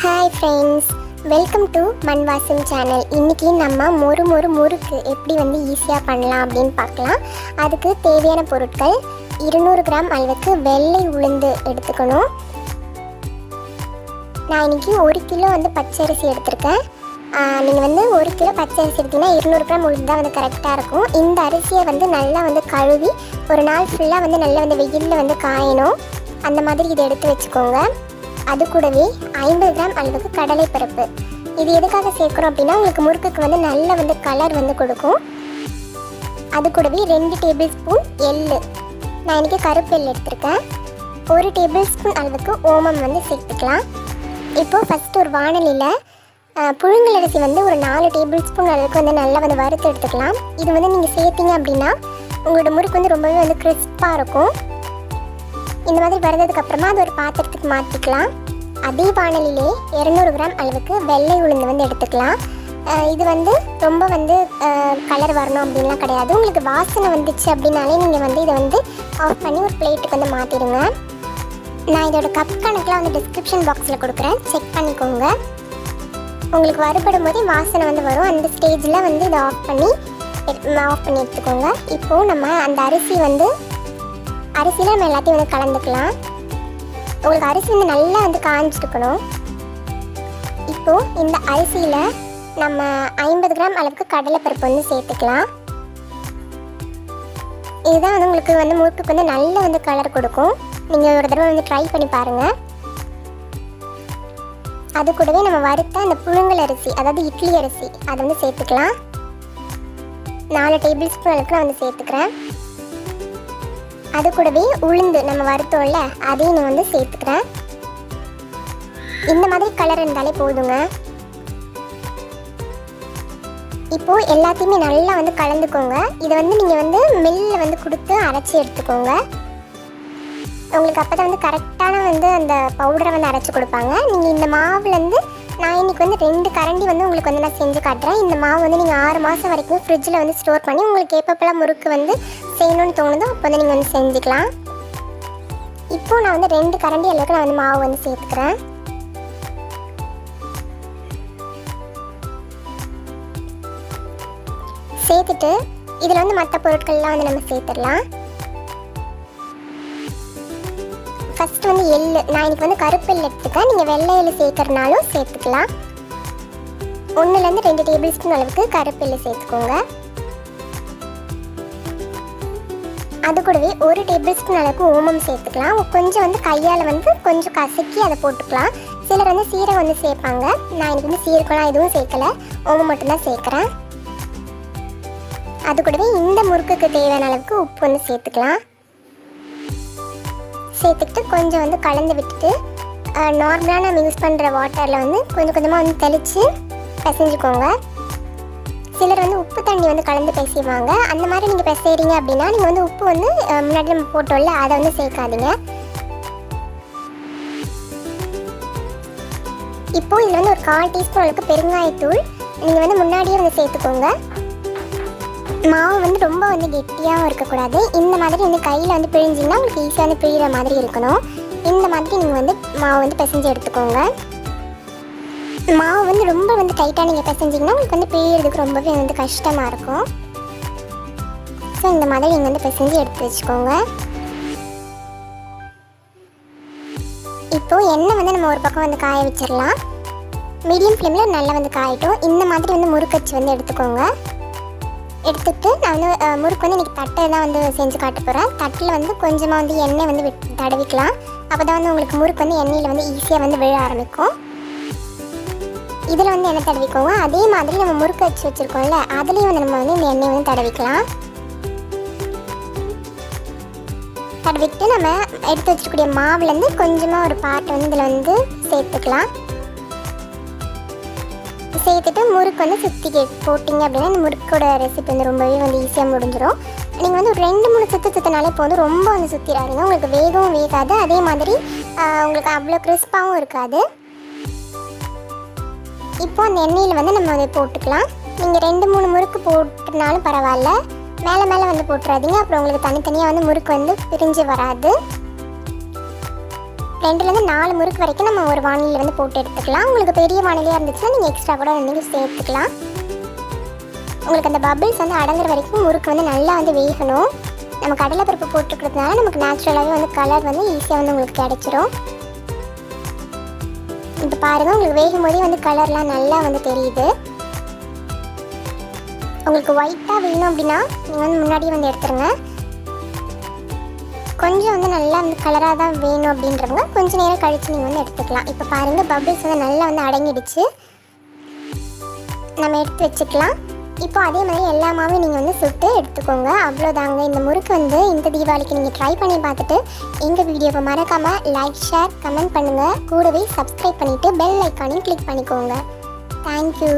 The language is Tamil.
Hi friends, welcome to மண்வாசம் channel. இன்றைக்கி நம்ம முறுக்கு எப்படி ஈஸியாக பண்ணலாம் அப்படின்னு பார்க்கலாம். அதுக்கு தேவையான பொருட்கள் 200 கிராம் அளவுக்கு வெள்ளை உளுந்து எடுத்துக்கணும். நான் இன்றைக்கி 1 கிலோ பச்சரிசி எடுத்திருக்கேன். நீங்கள் 1 கிலோ பச்சரிசி எடுத்திங்கன்னா 200 கிராம் உளுந்து தான் கரெக்டாக இருக்கும். இந்த அரிசியை நல்லா கழுவி ஒரு நாள் ஃபுல்லாக நல்லா வெயிலில் காயணும். அந்த மாதிரி இதை எடுத்து வச்சுக்கோங்க. அது கூடவே 50 கிராம் அளவுக்கு கடலைப்பருப்பு. இது எதுக்காக சேர்க்குறோம் அப்படின்னா உங்களுக்கு முறுக்குக்கு நல்ல கலர் கொடுக்கும். அது கூடவே 2 டேபிள் ஸ்பூன் எள்ளு. நான் இன்றைக்கி கருப்பு எள்ளு எடுத்திருக்கேன். 1 டேபிள் ஸ்பூன் அளவுக்கு ஓமம் சேர்த்துக்கலாம். இப்போது ஃபஸ்ட்டு ஒரு வாணலியில் புழுங்கல் அரிசி ஒரு 4 டேபிள் ஸ்பூன் அளவுக்கு நல்லா வறுத்து எடுத்துக்கலாம். இது நீங்கள் சேர்த்திங்க அப்படின்னா உங்களோட முறுக்கு ரொம்பவே கிறிஸ்பாக இருக்கும். இந்த மாதிரி வறுத்ததுக்கு அப்புறமா அது ஒரு பாத்திரத்துக்கு மாற்றிக்கலாம். அதே வாணலிலே 200 கிராம் அளவுக்கு வெள்ளை உளுந்து எடுத்துக்கலாம். இது ரொம்ப கலர் வரணும் அப்படின்லாம் கிடையாது. உங்களுக்கு வாசனை வந்துச்சு அப்படின்னாலே நீங்கள் இதை ஆஃப் பண்ணி ஒரு பிளேட்டுக்கு மாற்றிடுங்க. நான் இதோட கப் கணக்கெலாம் டிஸ்கிரிப்ஷன் பாக்ஸில் கொடுக்குறேன், செக் பண்ணிக்கோங்க. உங்களுக்கு வறுபடும் போதே வாசனை வரும். அந்த ஸ்டேஜில் இதை ஆஃப் பண்ணி எடுத்துக்கோங்க. இப்போது நம்ம அந்த அரிசியில் நம்ம எல்லாத்தையும் கலந்துக்கலாம். உங்களுக்கு அரிசி நல்லா காஞ்சிருக்கணும். இப்போது இந்த அரிசியில் நம்ம 50 கிராம் அளவுக்கு கடலைப்பருப்பு சேர்த்துக்கலாம். இதுதான் உங்களுக்கு முறுக்குக்கு நல்ல கலர் கொடுக்கும். நீங்கள் ஒரு தடவை ட்ரை பண்ணி பாருங்கள். அது கூடவே நம்ம வறுத்த அந்த புழுங்கல் அரிசி, அதாவது இட்லி அரிசி, அதை சேர்த்துக்கலாம். 4 டேபிள் ஸ்பூன் அளவுக்கு நான் சேர்த்துக்கிறேன். அது கூடவே உளுந்து நம்ம வறுத்தோம்ல, அதையும் நான் சேர்த்துக்கிறேன். இந்த மாதிரி கலர் இருந்தாலே போதுங்க. இப்போது எல்லாத்தையுமே நல்லா கலந்துக்கோங்க. இதை நீங்கள் மில்லில் கொடுத்து அரைச்சி எடுத்துக்கோங்க. உங்களுக்கு அப்போ தான் கரெக்டான அந்த பவுடரை அரைச்சி கொடுப்பாங்க. நீங்கள் இந்த மாவுலேருந்து நான் இன்றைக்கி 2 கரண்டி உங்களுக்கு நான் செஞ்சு காட்டுறேன். இந்த மாவு நீங்கள் 6 மாதம் வரைக்கும் ஃப்ரிட்ஜில் ஸ்டோர் பண்ணி உங்களுக்கு எப்பப்பெல்லாம் முறுக்கு செய்யணும்னு தோணுதோ அப்போ நீங்கள் செஞ்சுக்கலாம். இப்போது நான் 2 கரண்டி அளவுக்கு நான் மாவு சேர்த்துக்கிறேன். சேர்த்துட்டு இதில் மற்ற பொருட்கள்லாம் நம்ம சேர்த்துடலாம். ஃபஸ்ட்டு எள்ளு. நான் இன்றைக்கி கருப்பு எள்ளு எடுத்துக்கேன். நீங்கள் வெள்ளை எள்ளு சேர்க்கறனாலும் சேர்த்துக்கலாம். 1லேருந்து 2 டேபிள் ஸ்பூன் அளவுக்கு கருப்பு எள்ளு சேர்த்துக்கோங்க. அது கூடவே 1 டேபிள் ஸ்பூன் அளவுக்கு ஓமம் சேர்த்துக்கலாம். கொஞ்சம் கையால் கொஞ்சம் கசக்கி அதை போட்டுக்கலாம். சிலர் சீரகம் சேர்ப்பாங்க. நான் இன்றைக்கி சீரகம்லாம் எதுவும் சேர்க்கலை, ஓமம் மட்டும்தான் சேர்க்குறேன். அது கூடவே இந்த முறுக்குக்கு தேவையான அளவுக்கு உப்பு சேர்த்துக்கலாம். சேர்த்துக்கிட்டு கொஞ்சம் கலந்து விட்டுட்டு நார்மலாக நம்ம யூஸ் பண்ணுற வாட்டரில் கொஞ்சம் கொஞ்சமாக தெளித்து பிசைஞ்சுக்கோங்க. சிலர் உப்பு தண்ணி கலந்து பிசைவாங்க. அந்த மாதிரி நீங்கள் பிசைறீங்க அப்படின்னா நீங்கள் உப்பு முன்னாடி நம்ம போட்டோம்ல, அதை சேர்க்காதீங்க. இப்போது இதில் ஒரு 1/4 டீஸ்பூன் அளவுக்கு பெருங்காயத்தூள் நீங்கள் முன்னாடியே சேர்த்துக்கோங்க. மாவு ரொம்ப கெட்டியாகவும் இருக்கக்கூடாது. இந்த மாதிரி கையில் பிழிஞ்சிங்கன்னா உங்களுக்கு ஈஸியாக பிழிகிற மாதிரி இருக்கணும். இந்த மாதிரி நீங்கள் மாவு பிசைஞ்சு எடுத்துக்கோங்க. மாவு ரொம்ப டைட்டாக நீங்கள் பிசைஞ்சிங்கன்னா உங்களுக்கு பிழிகிறதுக்கு ரொம்பவே கஷ்டமாக இருக்கும். ஸோ இந்த மாதிரி நீங்கள் பிசைஞ்சு எடுத்து வச்சுக்கோங்க. இப்போது எண்ணெய் நம்ம ஒரு பக்கம் காய வச்சிடலாம். மீடியம் ஃப்ளேமில் நல்லா காயட்டும். இந்த மாதிரி முறுக்கச்சு எடுத்துக்கோங்க. எடுத்துகிட்டு நான் முறுக்கு இன்றைக்கி தட்டை தான் செஞ்சு காட்ட போகிறேன். தட்டில் கொஞ்சமாக எண்ணெய் தடவிக்கலாம். அப்போ தான் உங்களுக்கு முறுக்கு எண்ணெயில் ஈஸியாக விழ ஆரம்பிக்கும். இதில் எண்ணெய் தடவிக்கோங்க. அதே மாதிரி நம்ம முறுக்கு வச்சு வச்சுருக்கோம்ல, அதுலேயும் நம்ம இந்த எண்ணெய் தடவிக்கலாம். தடவிட்டு நம்ம எடுத்து வச்சுருக்கூடிய மாவுலேருந்து கொஞ்சமாக ஒரு பாட்டை இதில் சேர்த்துக்கலாம். சேர்த்துட்டு முறுக்கு சுற்றி போட்டிங்க அப்படின்னா இந்த முறுக்கோட ரெசிபி ரொம்பவே ஈஸியாக முடிஞ்சிடும். நீங்கள் ஒரு 2-3 சுற்றினாலே போதும். ரொம்ப சுற்றிடாதீங்க, உங்களுக்கு வேகவும் வேகாது. அதே மாதிரி உங்களுக்கு அவ்வளோ கிறிஸ்பாகவும் இருக்காது. இப்போ அந்த எண்ணெயில் நம்ம அதை போட்டுக்கலாம். நீங்கள் 2-3 முறுக்கு போட்டுனாலும் பரவாயில்ல, மேலே மேலே போட்டுறாதீங்க. அப்புறம் உங்களுக்கு தனித்தனியாக முறுக்கு பிரிஞ்சு வராது. 2லேருந்து 4 முறுக்கு வரைக்கும் நம்ம ஒரு வானிலையில் வந்து போட்டு எடுத்துக்கலாம். உங்களுக்கு பெரிய வானிலையாக இருந்துச்சுன்னா நீங்கள் எக்ஸ்ட்ரா கூட வந்து சேர்த்துக்கலாம். உங்களுக்கு அந்த பபிள்ஸ் வந்து அடங்குற வரைக்கும் முறுக்கு வந்து நல்லா வந்து வேகணும். நம்ம கடலைப்பருப்பு போட்டுருக்கிறதுனால நமக்கு நேச்சுரலாகவே வந்து கலர் வந்து ஈஸியாக வந்து உங்களுக்கு கிடைச்சிரும். இப்போ பாருங்கள், உங்களுக்கு வேகும் போதே வந்து கலர்லாம் நல்லா வந்து தெரியுது. உங்களுக்கு ஒயிட்டாக வேணும் அப்படின்னா நீங்கள் வந்து முன்னாடியே வந்து எடுத்துருங்க. கொஞ்சம் வந்து நல்லா வந்து கலராக தான் வேணும் அப்படின்றவங்க கொஞ்சம் நேரம் கழித்து நீங்கள் வந்து எடுத்துக்கலாம். இப்போ பாருங்கள், பபிள்ஸ் வந்து நல்லா வந்து அடங்கிடுச்சு. நம்ம எடுத்து வச்சுக்கலாம். இப்போ அதே மாதிரி எல்லா மாவையும் நீங்கள் வந்து சுட்டு எடுத்துக்கோங்க. அவ்வளோதாங்க. இந்த முறுக்கு வந்து இந்த தீபாவளிக்கு நீங்கள் ட்ரை பண்ணி பார்த்துட்டு எங்கள் வீடியோவை மறக்காமல் லைக், ஷேர், கமெண்ட் பண்ணுங்கள். கூடவே சப்ஸ்கிரைப் பண்ணிவிட்டு பெல் ஐக்கானையும் கிளிக் பண்ணிக்கோங்க. தேங்க்யூ.